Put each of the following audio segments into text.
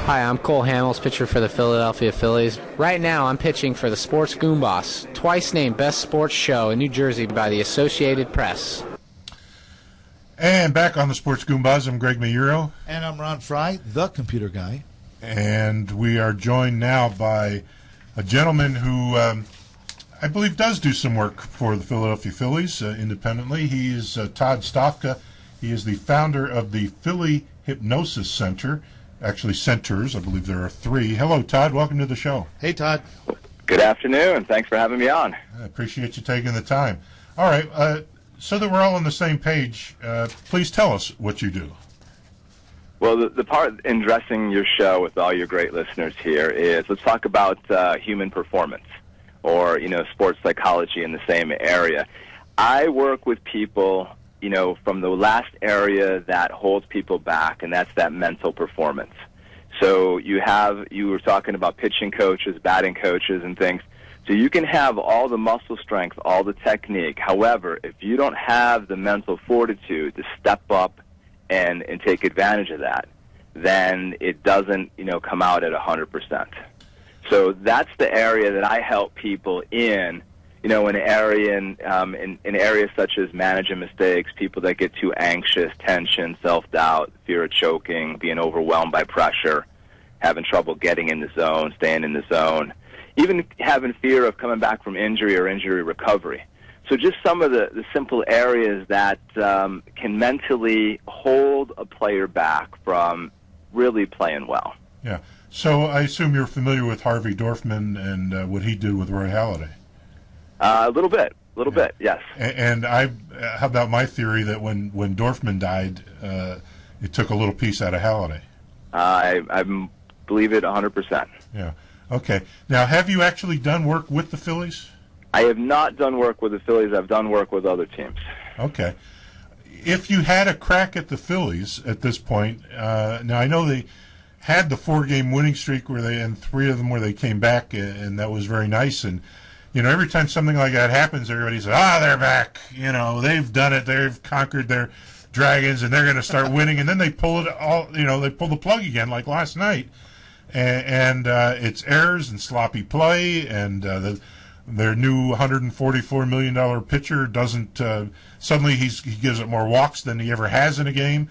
Hi, I'm Cole Hamels, pitcher for the Philadelphia Phillies. Right now, I'm pitching for the Sports Goombas, twice named Best Sports Show in New Jersey by the Associated Press. And back on the Sports Goombas, I'm Greg Mayuro. And I'm Ron Fry, the computer guy. And we are joined now by a gentleman who I believe does do some work for the Philadelphia Phillies independently. He is Todd Stofka. He is the founder of the Philly Hypnosis Center. Actually, centers. I believe there are 3. Hello, Todd. Welcome to the show. Hey, Todd. Good afternoon. Thanks for having me on. I appreciate you taking the time. All right. So that we're all on the same page, please tell us what you do. Well, the part in dressing your show with all your great listeners here is let's talk about human performance or, sports psychology in the same area. I work with people, from the last area that holds people back, and that's that mental performance. So you were talking about pitching coaches, batting coaches, and things. So you can have all the muscle strength, all the technique. However, if you don't have the mental fortitude to step up and take advantage of that, then it doesn't, come out at 100%. So that's the area that I help people in. In areas such as managing mistakes, people that get too anxious, tension, self-doubt, fear of choking, being overwhelmed by pressure, having trouble getting in the zone, staying in the zone, even having fear of coming back from injury or injury recovery. So just some of the simple areas that can mentally hold a player back from really playing well. Yeah. So I assume you're familiar with Harvey Dorfman and what he did with Roy Halladay. A little bit, yes. And how about my theory that when Dorfman died, it took a little piece out of Halladay? I believe it 100%. Yeah. Okay. Now, have you actually done work with the Phillies? I have not done work with the Phillies. I've done work with other teams. Okay. If you had a crack at the Phillies at this point, now I know they had the 4-game winning streak and 3 of them where they came back, and that was very nice. And every time something like that happens, everybody says, they're back. They've done it. They've conquered their dragons, and they're going to start winning. And then they pull it all, they pull the plug again, like last night. And it's errors and sloppy play, and their new $144 million pitcher doesn't, suddenly he gives it more walks than he ever has in a game.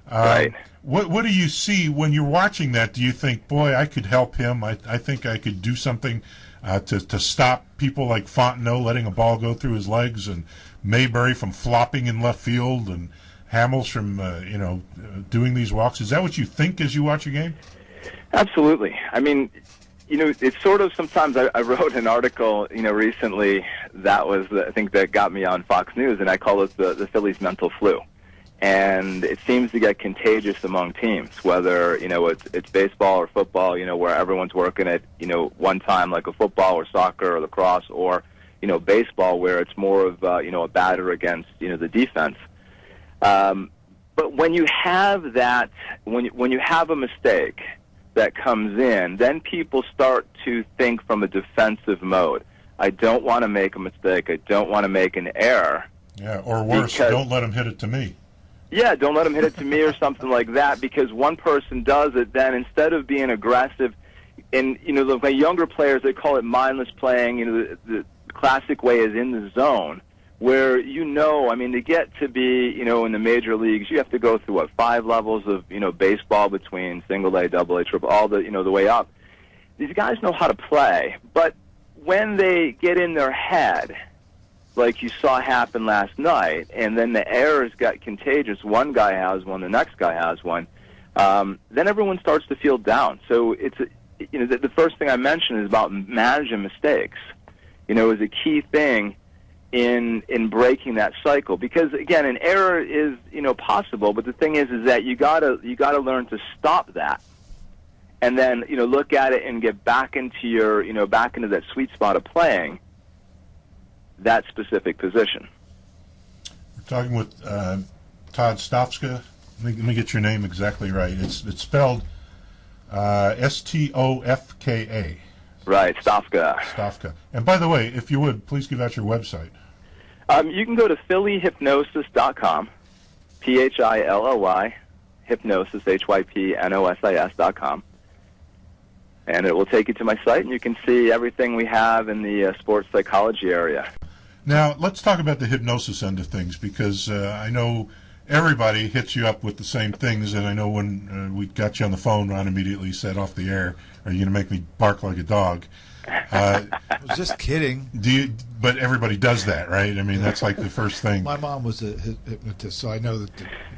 Right. What do you see when you're watching that? Do you think, boy, I could help him? I think I could do something to stop people like Fontenot letting a ball go through his legs, and Mayberry from flopping in left field, and Hamels from doing these walks. Is that what you think as you watch a game? Absolutely. I mean, it's sort of sometimes I wrote an article recently that was I think that got me on Fox News, and I call it the Phillies mental flu. And it seems to get contagious among teams, whether, it's baseball or football, where everyone's working at, one time like a football or soccer or lacrosse, or, baseball where it's more of, a batter against, the defense. But when you have that, when you have a mistake that comes in, then people start to think from a defensive mode. I don't want to make a mistake. I don't want to make an error. Yeah, or worse, don't let him hit it to me. Yeah, don't let him hit it to me or something like that, because one person does it, then instead of being aggressive, and, my younger players, they call it mindless playing. The classic way is in the zone, where, to get to be, in the major leagues, you have to go through, 5 levels of, baseball between single A, double A, triple, all the, the way up. These guys know how to play, but when they get in their head, like you saw happen last night, and then the errors got contagious. One guy has one, the next guy has one. Then everyone starts to feel down. So it's the first thing I mentioned is about managing mistakes. Is a key thing in breaking that cycle, because again, an error is possible, but the thing is that you gotta learn to stop that, and then look at it and get back into your back into that sweet spot of playing that specific position. We're talking with Todd Stofka. Let me get your name exactly right. It's spelled Stofka. Right, Stofka. Stofka. And by the way, if you would, please give out your website. You can go to phillyhypnosis.com, Philly, hypnosis, hypnosis.com. And it will take you to my site, and you can see everything we have in the sports psychology area. Now, let's talk about the hypnosis end of things, because I know everybody hits you up with the same things, and I know when we got you on the phone, Ron immediately said off the air, "Are you going to make me bark like a dog?" I was just kidding. But everybody does that, right? I mean, that's like the first thing. My mom was a hypnotist, so I know that.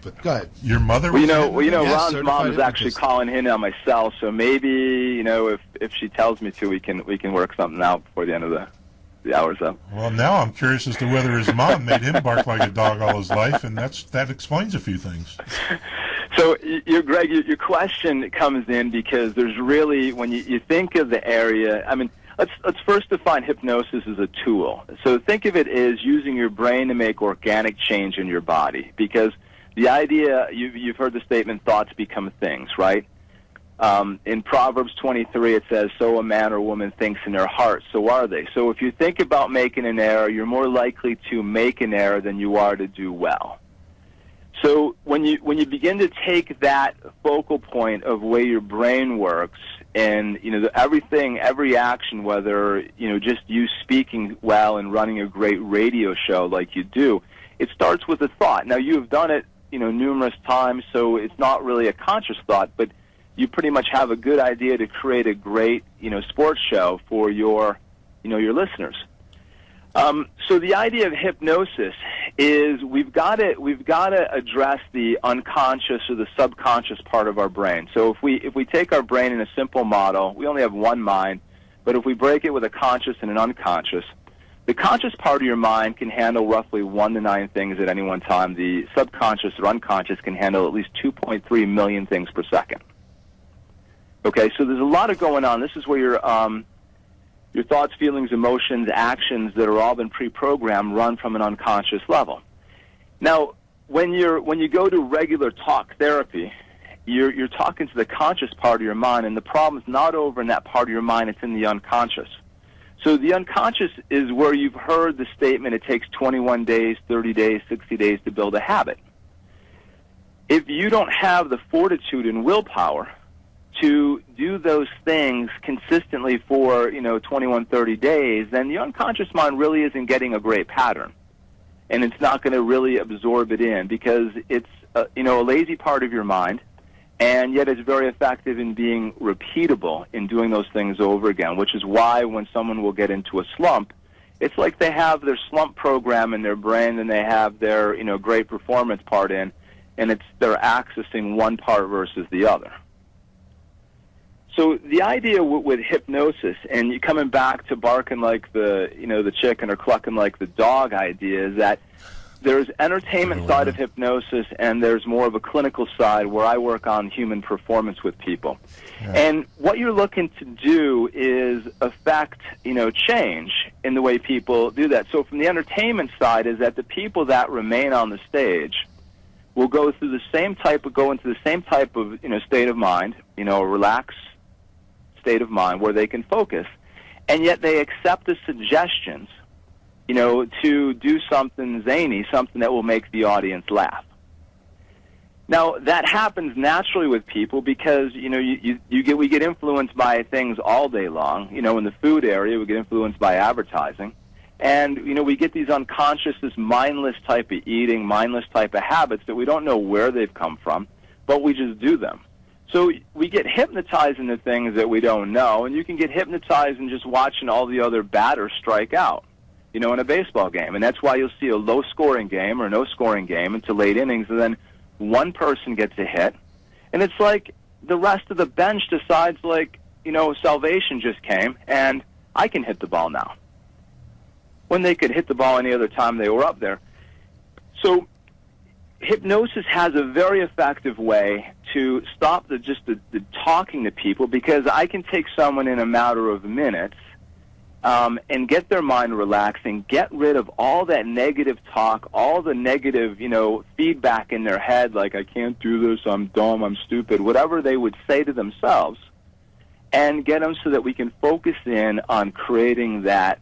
But go ahead. Your mother Well, was Ron's certified mom is actually hypnotist. calling in on my cell, so maybe, if she tells me to, we can work something out before the end of the hour's up. Well, now I'm curious as to whether his mom made him bark like a dog all his life, and that explains a few things. So, Greg, your question comes in because there's really, when you think of the area, I mean, let's first define hypnosis as a tool. So think of it as using your brain to make organic change in your body, because the idea, you've heard the statement, thoughts become things, right? In Proverbs 23, it says, so a man or woman thinks in their heart, so are they. So if you think about making an error, you're more likely to make an error than you are to do well. So when you begin to take that focal point of way your brain works, and every action, whether just you speaking well and running a great radio show like you do, it starts with a thought. Now you've done it numerous times, so it's not really a conscious thought, but you pretty much have a good idea to create a great sports show for your listeners. So the idea of hypnosis is we've got to address the unconscious or the subconscious part of our brain. So if we take our brain in a simple model, we only have one mind, but if we break it with a conscious and an unconscious, the conscious part of your mind can handle roughly 1 to 9 things at any one time. The subconscious or unconscious can handle at least 2.3 million things per second. Okay, so there's a lot of going on. This is where your thoughts, feelings, emotions, actions that are all been pre-programmed run from an unconscious level. Now, when you go to regular talk therapy, you're talking to the conscious part of your mind, and the problem's not over in that part of your mind, it's in the unconscious. So the unconscious is where you've heard the statement, it takes 21 days, 30 days, 60 days to build a habit. If you don't have the fortitude and willpower to do those things consistently for 21, 30 days, then the unconscious mind really isn't getting a great pattern, and it's not going to really absorb it in, because it's a lazy part of your mind, and yet it's very effective in being repeatable in doing those things over again, which is why when someone will get into a slump, it's like they have their slump program in their brain and they have their great performance part in, and they're accessing one part versus the other. So the idea with hypnosis, and you coming back to barking like the chicken or clucking like the dog idea, is that there's entertainment side of hypnosis and there's more of a clinical side where I work on human performance with people. Yeah. And what you're looking to do is affect, change in the way people do that. So from the entertainment side is that the people that remain on the stage will go into the same type of state of mind, a relaxed state of mind where they can focus, and yet they accept the suggestions, to do something zany, something that will make the audience laugh. Now, that happens naturally with people because, we get influenced by things all day long. In the food area, we get influenced by advertising. And, we get these unconscious, this mindless type of eating, mindless type of habits that we don't know where they've come from, but we just do them. So we get hypnotized into things that we don't know, and you can get hypnotized in just watching all the other batters strike out, in a baseball game. And that's why you'll see a low-scoring game or no-scoring game into late innings, and then one person gets a hit, and it's like the rest of the bench decides, salvation just came, and I can hit the ball now, when they could hit the ball any other time they were up there. So hypnosis has a very effective way to stop the talking to people, because I can take someone in a matter of minutes and get their mind relaxed and get rid of all that negative talk, all the negative, feedback in their head, like I can't do this, I'm dumb, I'm stupid, whatever they would say to themselves, and get them so that we can focus in on creating that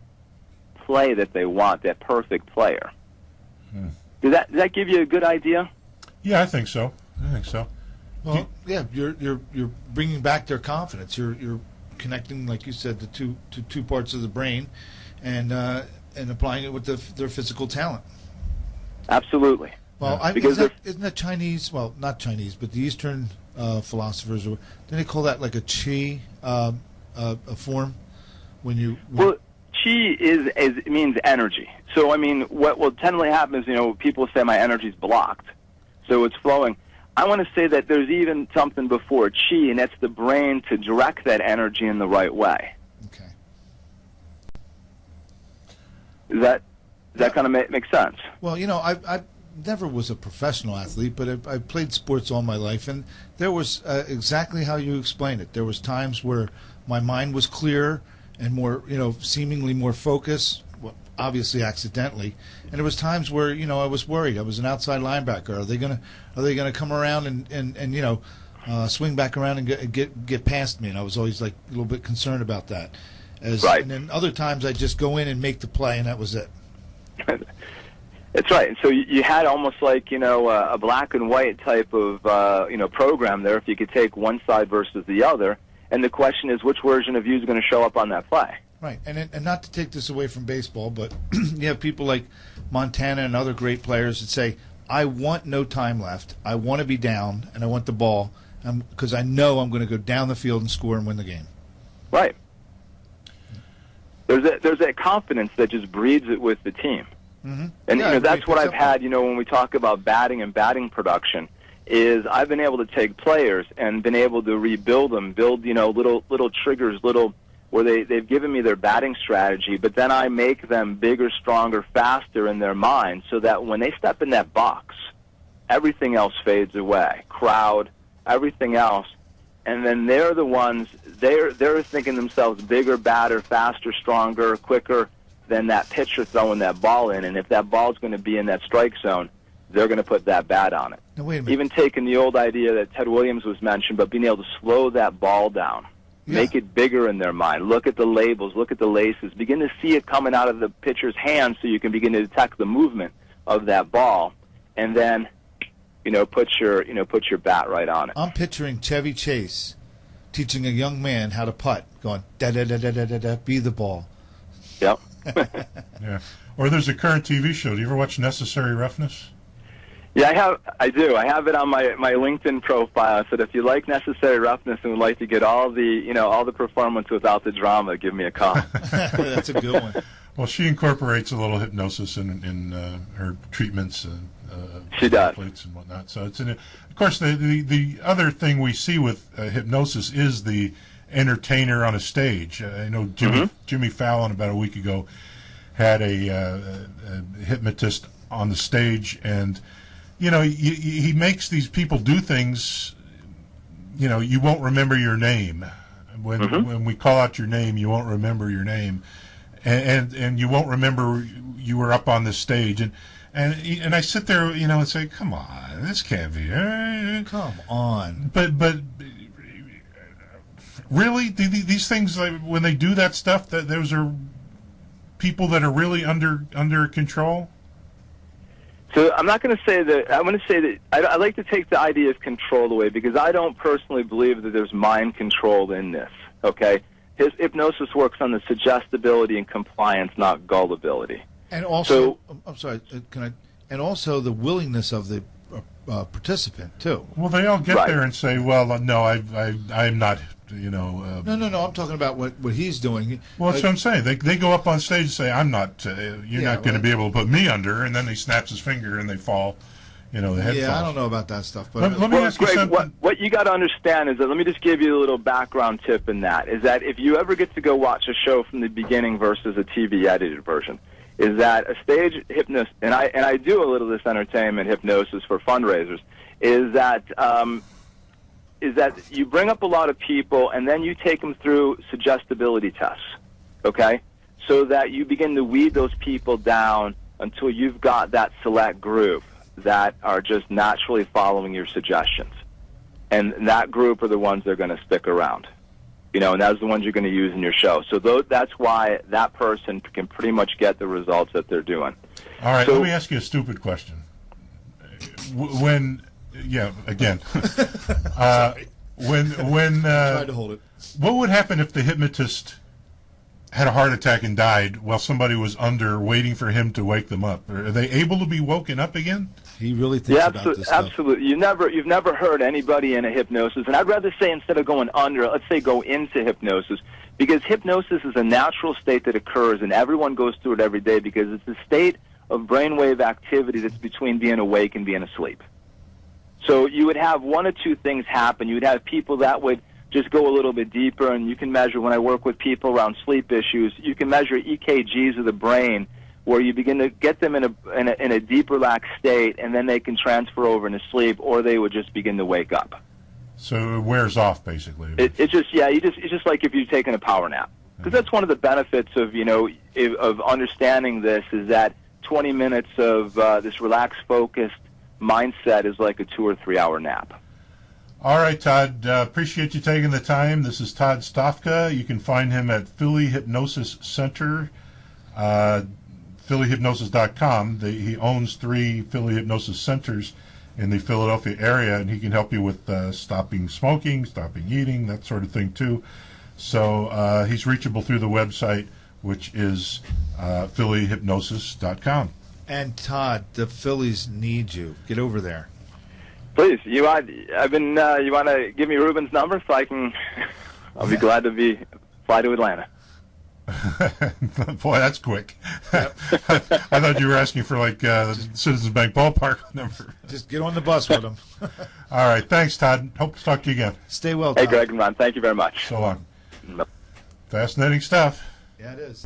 play that they want, that perfect player. Does that give you a good idea? Yeah, I think so. Well, yeah, you're bringing back their confidence. You're connecting, like you said, the two parts of the brain, and applying it with their physical talent. Absolutely. Well, because isn't that Chinese? Well, not Chinese, but the Eastern philosophers, don't they call that like a qi a form? Well, qi it means energy. So I mean, what will tend to happen is, people say my energy's blocked, so it's flowing. I want to say that there's even something before qi, and that's the brain to direct that energy in the right way. Okay. Does that kind of make sense? Well, I never was a professional athlete, but I played sports all my life, and there was exactly how you explained it. There was times where my mind was clear and more, seemingly more focused, well, obviously accidentally, and there was times where I was worried. I was an outside linebacker. Are they gonna come around and swing back around and get past me? And I was always like a little bit concerned about that. Right. And then other times I just go in and make the play, and that was it. That's right. And so you had almost like, a black and white type of, program there, if you could take one side versus the other. And the question is, which version of you is going to show up on that play? Right. And not to take this away from baseball, but you have people like Montana and other great players that say, I want no time left. I want to be down, and I want the ball, because I know I'm going to go down the field and score and win the game. Right. There's that confidence that just breeds it with the team. Mm-hmm. And yeah, that's what I've had, when we talk about batting and batting production, is I've been able to take players and been able to rebuild them, build, little triggers, where they've given me their batting strategy, but then I make them bigger, stronger, faster in their mind, so that when they step in that box, everything else fades away. Crowd, everything else. And then they're the ones, they're thinking themselves bigger, badder, faster, stronger, quicker than that pitcher throwing that ball in. And if that ball's going to be in that strike zone, they're going to put that bat on it. Now, wait a minute. Even taking the old idea that Ted Williams was mentioned, but being able to slow that ball down, make it bigger in their mind. Look at the labels, look at the laces, begin to see it coming out of the pitcher's hands so you can begin to detect the movement of that ball, and then put your bat right on it. I'm picturing Chevy Chase teaching a young man how to putt, going da da da da da da da, be the ball. Yep. Yeah. Or there's a current TV show. Do you ever watch Necessary Roughness? Yeah, I do. I have it on my LinkedIn profile. I said, if you like Necessary Roughness and would like to get all the performance without the drama, give me a call. That's a good one. Well, she incorporates a little hypnosis in her treatments. She does. And whatnot. So it's of course the other thing we see with hypnosis is the entertainer on a stage. I know Jimmy Fallon about a week ago had a hypnotist on the stage, and he makes these people do things. You won't remember your name when we call out your name. You won't remember your name, and you won't remember you were up on the stage. And I sit there, and say, "Come on, this can't be. Come on." But really, these things, like, when they do that stuff, that those are people that are really under control. So I'm not going to say that. I'm going to say that I like to take the idea of control away, because I don't personally believe that there's mind control in this. Okay, his hypnosis works on the suggestibility and compliance, not gullibility. And also, I'm sorry, and also the willingness of the participant too. Well, they all get there and say, "Well, no, I'm not." No. I'm talking about what he's doing. Well, that's what I'm saying. They go up on stage and say, "I'm not. You're not going to be able to put me under," and then he snaps his finger and they fall. The head falls. I don't know about that stuff. But let me ask you something. What you got to understand is that, let me just give you a little background tip in that, is that if you ever get to go watch a show from the beginning versus a TV edited version, is that a stage hypnotist, and I do a little of this entertainment hypnosis for fundraisers, is that you bring up a lot of people and then you take them through suggestibility tests, okay? So that you begin to weed those people down until you've got that select group that are just naturally following your suggestions. And that group are the ones that are going to stick around. And that's the ones you're going to use in your show. So that's why that person can pretty much get the results that they're doing. All right, let me ask you a stupid question. When tried to hold it. What would happen if the hypnotist had a heart attack and died while somebody was under waiting for him to wake them up? Are they able to be woken up again? He really thinks about this stuff. Absolutely. You've never heard anybody in a hypnosis, and I'd rather say instead of going under, let's say go into hypnosis, because hypnosis is a natural state that occurs, and everyone goes through it every day because it's a state of brainwave activity that's between being awake and being asleep. So you would have one or two things happen. You would have people that would just go a little bit deeper, and you can measure, when I work with people around sleep issues, you can measure EKGs of the brain where you begin to get them in a deep, relaxed state, and then they can transfer over into sleep, or they would just begin to wake up. So it wears off, basically. It's just like if you're taking a power nap. Because that's one of the benefits of, of understanding this, is that 20 minutes of this relaxed, focused mindset is like a 2 or 3 hour nap. All right, Todd. Appreciate you taking the time. This is Todd Stofka. You can find him at Philly Hypnosis Center, phillyhypnosis.com. He owns 3 Philly Hypnosis Centers in the Philadelphia area, and he can help you with stopping smoking, stopping eating, that sort of thing, too. So he's reachable through the website, which is phillyhypnosis.com. And Todd, the Phillies need you. Get over there. Please, you want to give me Ruben's number so I can? I'll be glad to fly to Atlanta. Boy, that's quick. Yep. I thought you were asking for Citizens Bank ballpark number. Just get on the bus with them. All right, thanks, Todd. Hope to talk to you again. Stay well, Todd. Hey, Greg and Ron, thank you very much. So long. Fascinating stuff. Yeah, it is.